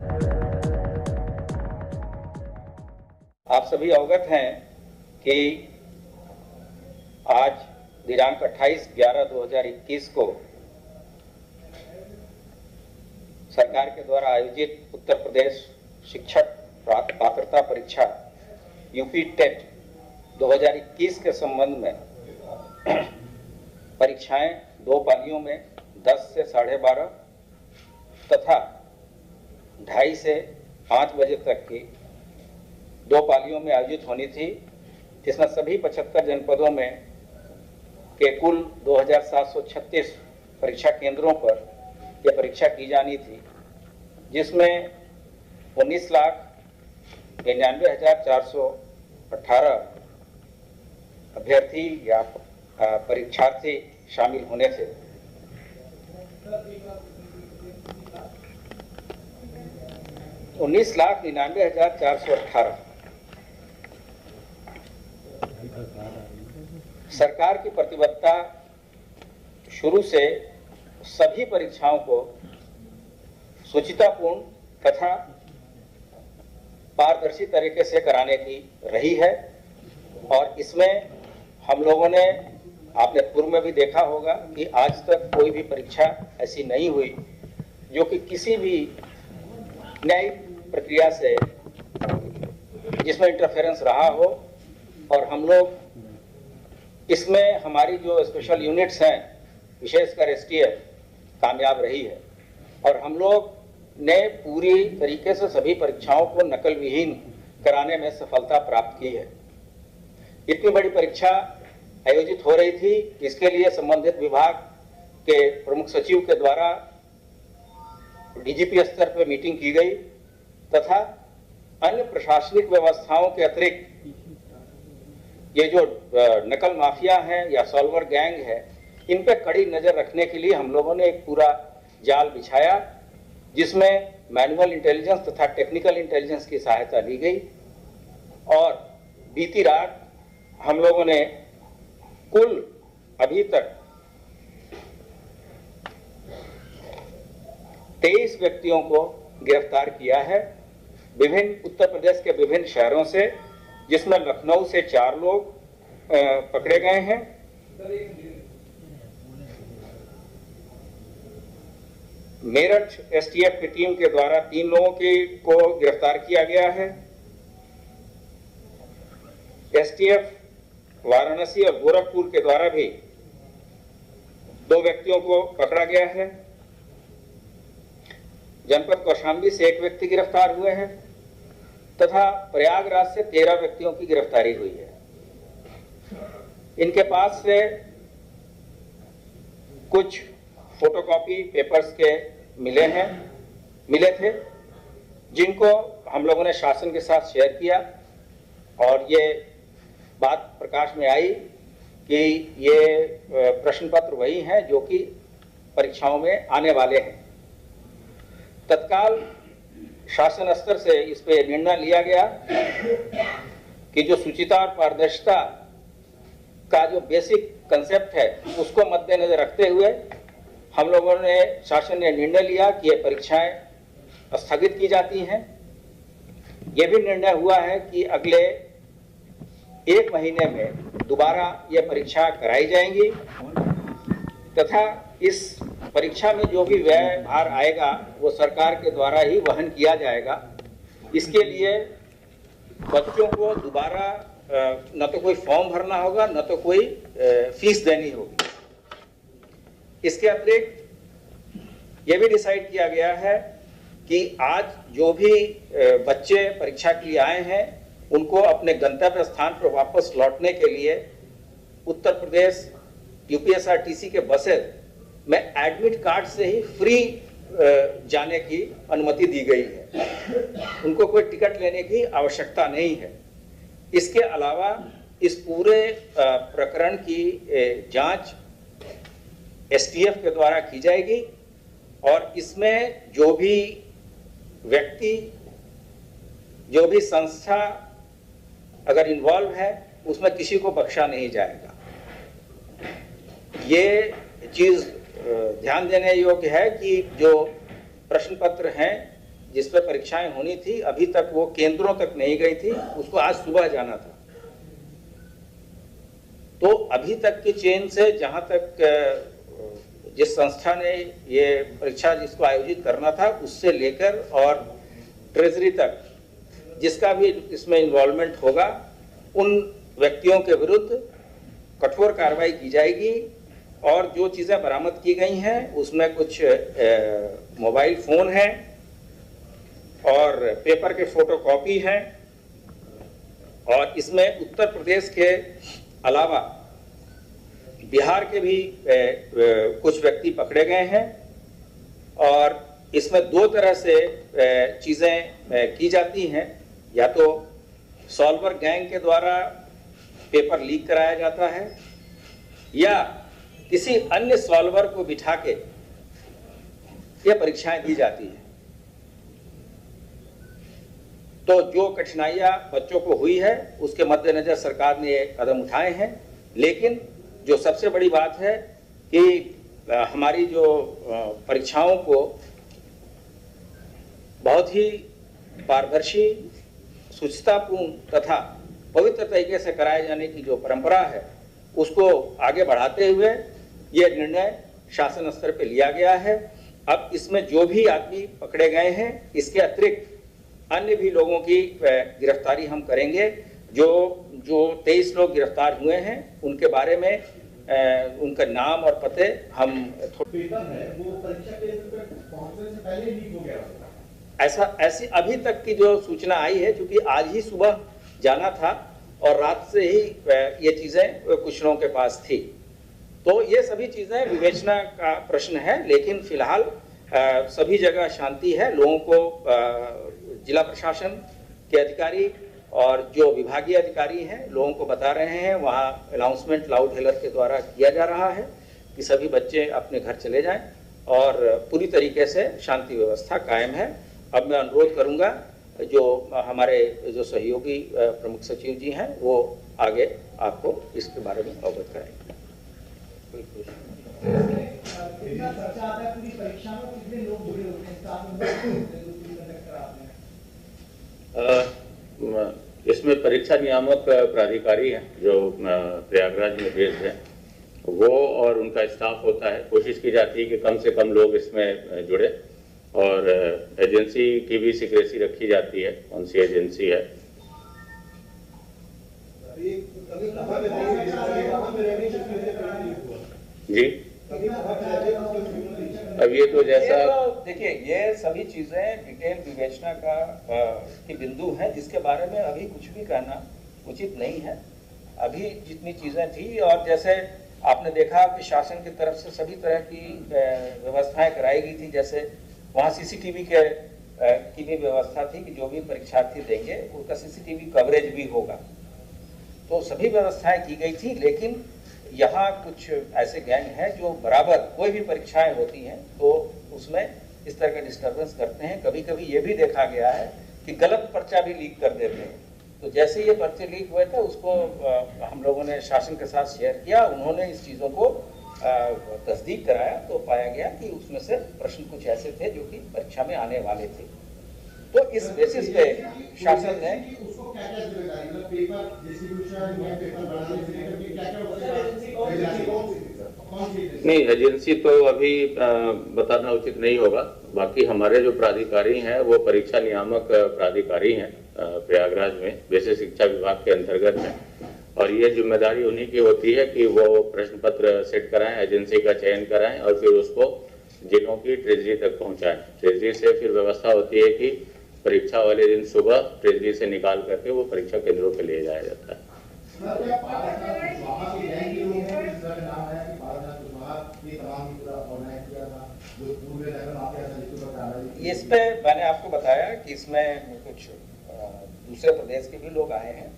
आप सभी अवगत हैं कि आज दिनांक 28/11/2021 को सरकार के द्वारा आयोजित उत्तर प्रदेश शिक्षक पात्रता परीक्षा यूपी टेट 2021 के संबंध में परीक्षाएं 2 पालियों में 10 से 12:30 तथा 2:30 से 5 बजे तक की 2 पालियों में आयोजित होनी थी, जिसमें सभी 75 जनपदों में के कुल 2736 परीक्षा केंद्रों पर यह परीक्षा की जानी थी, जिसमें 19,99,418 अभ्यर्थी या परीक्षार्थी शामिल होने थे। $19,99,418 सरकार की प्रतिबद्धता शुरू से सभी परीक्षाओं को शुचितापूर्ण तथा पारदर्शी तरीके से कराने की रही है और इसमें हम लोगों ने, आपने पूर्व में भी देखा होगा कि आज तक कोई भी परीक्षा ऐसी नहीं हुई जो कि किसी भी न्यायिक प्रक्रिया से जिसमें इंटरफेरेंस रहा हो, और हम लोग इसमें हमारी जो स्पेशल यूनिट्स हैं, विशेषकर एसटीएफ, कामयाब रही है और हम लोग ने पूरी तरीके से सभी परीक्षाओं को नकल विहीन कराने में सफलता प्राप्त की है। इतनी बड़ी परीक्षा आयोजित हो रही थी, इसके लिए संबंधित विभाग के प्रमुख सचिव के द्वारा डीजीपी स्तर पर मीटिंग की गई तथा अन्य प्रशासनिक व्यवस्थाओं के अतिरिक्त ये जो नकल माफिया हैं या सॉल्वर गैंग है, इन पे कड़ी नजर रखने के लिए हम लोगों ने एक पूरा जाल बिछाया, जिसमें मैनुअल इंटेलिजेंस तथा टेक्निकल इंटेलिजेंस की सहायता ली गई और बीती रात हम लोगों ने कुल अभी तक 23 व्यक्तियों को गिरफ्तार किया है विभिन्न उत्तर प्रदेश के विभिन्न शहरों से, जिसमें लखनऊ से 4 लोग पकड़े गए हैं। मेरठ एसटीएफ की टीम के द्वारा 3 लोगों को गिरफ्तार किया गया है। एसटीएफ वाराणसी और गोरखपुर के द्वारा भी 2 व्यक्तियों को पकड़ा गया है। जनपद कौशाम्बी से 1 व्यक्ति गिरफ्तार हुए हैं तथा प्रयागराज से 13 व्यक्तियों की गिरफ्तारी हुई है। इनके पास से कुछ फोटोकॉपी पेपर्स के मिले थे, जिनको हम लोगों ने शासन के साथ शेयर किया और ये बात प्रकाश में आई कि ये प्रश्न पत्र वही हैं जो कि परीक्षाओं में आने वाले हैं। तत्काल शासन स्तर से इस पे निर्णय लिया गया कि जो शुचिता और पारदर्शिता का जो बेसिक कंसेप्ट है, उसको मद्देनजर रखते हुए हम लोगों ने, शासन ने निर्णय लिया कि ये परीक्षाएं स्थगित की जाती हैं। ये भी निर्णय हुआ है कि अगले 1 महीने में दोबारा ये परीक्षा कराई जाएंगी तथा इस परीक्षा में जो भी व्यय भार आएगा वो सरकार के द्वारा ही वहन किया जाएगा। इसके लिए बच्चों को दोबारा न तो कोई फॉर्म भरना होगा, न तो कोई फीस देनी होगी। इसके अतिरिक्त ये भी डिसाइड किया गया है कि आज जो भी बच्चे परीक्षा के लिए आए हैं, उनको अपने गंतव्य स्थान पर वापस लौटने के लिए उत्तर प्रदेश यूपीएसआरटीसी के बसेस में एडमिट कार्ड से ही फ्री जाने की अनुमति दी गई है। उनको कोई टिकट लेने की आवश्यकता नहीं है। इसके अलावा इस पूरे प्रकरण की जांच एसटीएफ के द्वारा की जाएगी और इसमें जो भी व्यक्ति, जो भी संस्था अगर इन्वॉल्व है, उसमें किसी को बख्शा नहीं जाएगा। ये चीज ध्यान देने योग्य है कि जो प्रश्न पत्र हैं जिस पर परीक्षाएं होनी थी अभी तक वो केंद्रों तक नहीं गई थी, उसको आज सुबह जाना था। तो अभी तक की चेन से जहां तक जिस संस्था ने ये परीक्षा जिसको आयोजित करना था उससे लेकर और ट्रेजरी तक जिसका भी इसमें इन्वॉल्वमेंट होगा, उन व्यक्तियों के विरुद्ध कठोर कार्रवाई की जाएगी। और जो चीज़ें बरामद की गई हैं उसमें कुछ मोबाइल फ़ोन हैं और पेपर के फोटोकॉपी हैं, और इसमें उत्तर प्रदेश के अलावा बिहार के भी कुछ व्यक्ति पकड़े गए हैं। और इसमें दो तरह से चीज़ें की जाती हैं, या तो सॉल्वर गैंग के द्वारा पेपर लीक कराया जाता है या किसी अन्य सॉल्वर को बिठा के ये परीक्षाएं दी जाती है। तो जो कठिनाइयां बच्चों को हुई है उसके मद्देनजर सरकार ने ये कदम उठाए हैं। लेकिन जो सबसे बड़ी बात है कि हमारी जो परीक्षाओं को बहुत ही पारदर्शी, शुचितापूर्ण तथा पवित्र तरीके से कराए जाने की जो परंपरा है उसको आगे बढ़ाते हुए ये निर्णय शासन स्तर पे लिया गया है। अब इसमें जो भी आदमी पकड़े गए हैं इसके अतिरिक्त अन्य भी लोगों की गिरफ्तारी हम करेंगे। जो 23 लोग गिरफ्तार हुए हैं उनके बारे में उनका नाम और पते हम पेपर है वो परीक्षा केंद्र पर पहुंचने से पहले लीक हो गया। ऐसी अभी तक की जो सूचना आई है, क्योंकि आज ही सुबह जाना था और रात से ही ये चीजें कुछ लोगों के पास थी, तो ये सभी चीजें विवेचना का प्रश्न है। लेकिन फिलहाल सभी जगह शांति है। लोगों को जिला प्रशासन के अधिकारी और जो विभागीय अधिकारी हैं लोगों को बता रहे हैं, वहाँ अनाउंसमेंट लाउड हेलर के द्वारा किया जा रहा है कि सभी बच्चे अपने घर चले जाएं और पूरी तरीके से शांति व्यवस्था कायम है। अब मैं अनुरोध करूंगा जो हमारे जो सहयोगी प्रमुख सचिव जी हैं वो आगे आपको इसके बारे में अवगत कराएंगे। इसमें परीक्षा नियामक प्राधिकारी हैं जो प्रयागराज में बेस्ड है, वो और उनका स्टाफ होता है। कोशिश की जाती है कि कम से कम लोग इसमें जुड़े, और एजेंसी की भी सिक्रेसी रखी जाती है, कौन सी एजेंसी है। जी अब ये तो जैसा देखिए, ये सभी चीजें डिटेल विवेचना का की बिंदु है, जिसके बारे में अभी कुछ भी कहना उचित नहीं है। अभी जितनी चीजें थी, और जैसे आपने देखा कि शासन की तरफ से सभी तरह की व्यवस्थाएं कराई गई थी, जैसे वहाँ सीसीटीवी की भी व्यवस्था थी कि जो भी परीक्षार्थी देंगे उनका सीसीटीवी कवरेज भी होगा, तो सभी व्यवस्थाएं की गई थी। लेकिन यहाँ कुछ ऐसे गैंग हैं जो बराबर कोई भी परीक्षाएं होती हैं तो उसमें इस तरह का डिस्टर्बेंस करते हैं। कभी कभी ये भी देखा गया है कि गलत पर्चा भी लीक कर देते हैं। तो जैसे ये पर्चे लीक हुए थे उसको हम लोगों ने शासन के साथ शेयर किया, उन्होंने इस चीज़ों को तस्दीक कराया, तो पाया गया कि उसमें से प्रश्न कुछ ऐसे थे जो कि परीक्षा में आने वाले थे। तो इस बेसिस पे शासन ने नहीं, एजेंसी तो अभी बताना उचित नहीं होगा। बाकी हमारे जो प्राधिकारी हैं वो परीक्षा नियामक प्राधिकारी हैं प्रयागराज में, वैसे शिक्षा विभाग के अंतर्गत है, और ये जिम्मेदारी उन्हीं की होती है कि वो प्रश्न पत्र सेट कराएं, एजेंसी का चयन कराएं और फिर उसको जिलों की ट्रेजरी तक पहुंचाएं। ट्रेजरी से फिर व्यवस्था होती है कि परीक्षा वाले दिन सुबह ट्रेजरी से निकाल करके वो परीक्षा केंद्रों पे ले जाया जाता है। इस पे मैंने आपको बताया कि इसमें कुछ दूसरे प्रदेश के भी लोग आए हैं,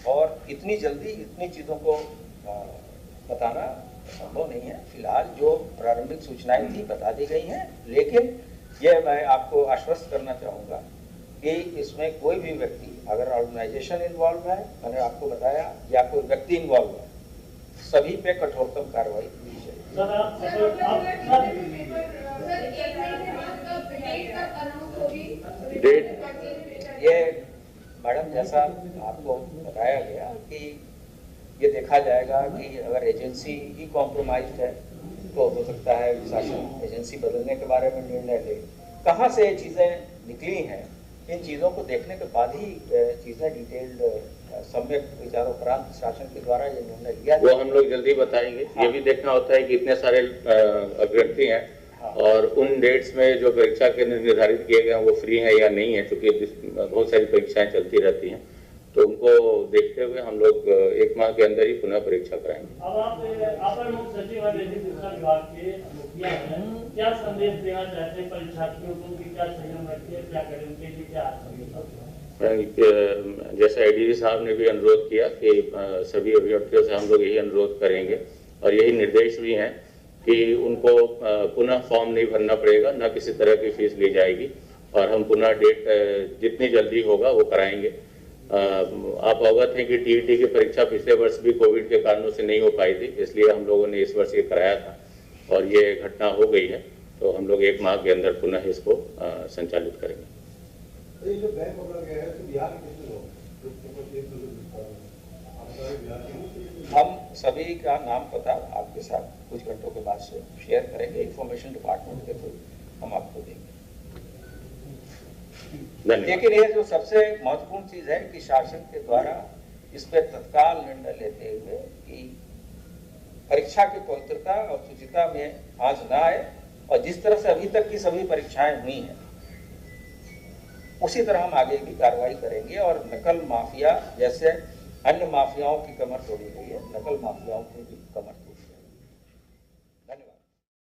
और इतनी जल्दी इतनी चीज़ों को बताना संभव नहीं है। फिलहाल जो प्रारंभिक सूचनाएं थी बता दी गई हैं, लेकिन यह मैं आपको आश्वस्त करना चाहूँगा कि इसमें कोई भी व्यक्ति, अगर ऑर्गेनाइजेशन इन्वॉल्व है, मैंने आपको बताया, या कोई व्यक्ति इन्वॉल्व है, सभी पे कठोरतम कार्रवाई की जाएगी। डेट ये मैडम जैसा आपको बताया गया कि ये देखा जाएगा कि अगर एजेंसी ही कॉम्प्रोमाइज्ड है तो हो सकता है शासन एजेंसी बदलने के बारे में निर्णय ले। कहाँ से ये चीज़ें निकली हैं, इन चीज़ों को देखने के बाद ही चीज़ें डिटेल्ड सम्यक विचारोपरांत शासन के द्वारा ये निर्णय लिया वो हम लोग जल्दी बताएंगे। हाँ। ये भी देखना होता है कि इतने सारे अभ्यर्थी हैं हाँ। और उन डेट्स में जो परीक्षा केंद्र निर्धारित किए गए हैं वो फ्री हैं या नहीं है, क्योंकि बहुत सारी परीक्षाएं चलती रहती हैं, तो उनको देखते हुए हम लोग 1 माह के अंदर ही पुनः परीक्षा कराएंगे। अब आप अपर मुख्य सचिव और शिक्षा विभाग के मुखिया हैं, क्या संदेश देना चाहते हैं परीक्षार्थियों को कि क्या संयम रखिए, क्या करें, उनके लिए क्या जैसा एडीजी साहब ने भी अनुरोध किया कि सभी अभ्यर्थियों से हम लोग यही अनुरोध करेंगे और यही निर्देश भी हैं कि उनको पुनः फॉर्म नहीं भरना पड़ेगा, न किसी तरह की फीस ली जाएगी और हम पुनः डेट जितनी जल्दी होगा वो कराएंगे। आप अवगत हैं कि टीईटी की परीक्षा पिछले वर्ष भी कोविड के कारणों से नहीं हो पाई थी, इसलिए हम लोगों ने इस वर्ष ये कराया था और ये घटना हो गई है, तो हम लोग 1 माह के अंदर पुनः इसको संचालित करेंगे। ये जो बैंक पकड़ा गया है तो बिहार के कितने लोग हम सभी का नाम पता आपके साथ कुछ घंटों के बाद से शेयर करेंगे, इंफॉर्मेशन डिपार्टमेंट के थ्रू हम आपको देंगे। लेकिन ये जो सबसे महत्वपूर्ण चीज है कि शासन के द्वारा इस पर तत्काल निर्णय लेते हुए कि परीक्षा की पवित्रता और शुचिता में आंच न आए और जिस तरह से अभी तक की सभी परीक्षाएं हुई हैं उसी तरह हम आगे भी कार्रवाई करेंगे और नकल माफिया जैसे अन्य माफियाओं की कमर तोड़ी गई है, नकल माफियाओं की भी कमर